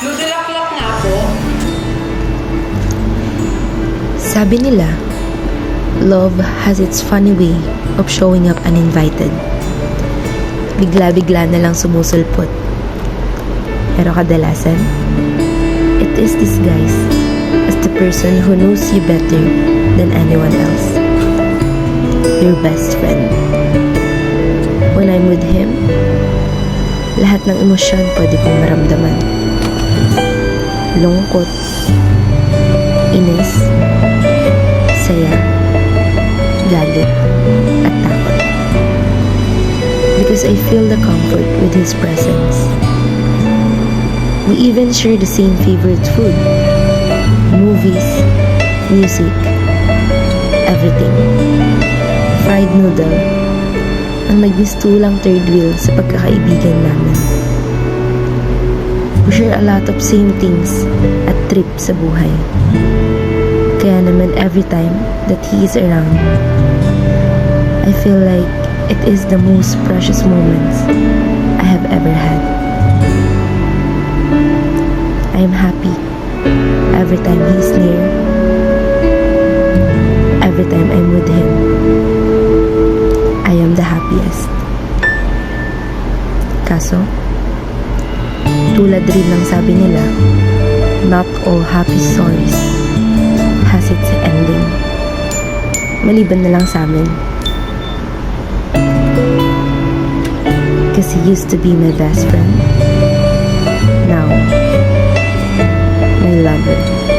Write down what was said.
Nagdalaklak na ako. Sabi nila, love has its funny way of showing up uninvited. Bigla-bigla na lang sumusulpot. Pero kadalasan, it is disguised as the person who knows you better than anyone else. Your best friend. When I'm with him, lahat ng emosyon pwede kong maramdaman. Lungkot, inis, saya, galit, at takot. Because I feel the comfort with his presence. We even share the same favorite food, movies, music, everything. Fried noodle, ang nagmistulang third wheel sa pagkakaibigan namin. We share a lot of same things at trip sa buhay. Kaya naman every time that he is around, I feel like it is the most precious moments I have ever had. I am happy every time he is near, every time I'm with him. I am the happiest. Kaso, tulad rin ng sabi nila, not all happy stories has its ending. Maliban na lang sa amin. Because he used to be my best friend. Now, my lover.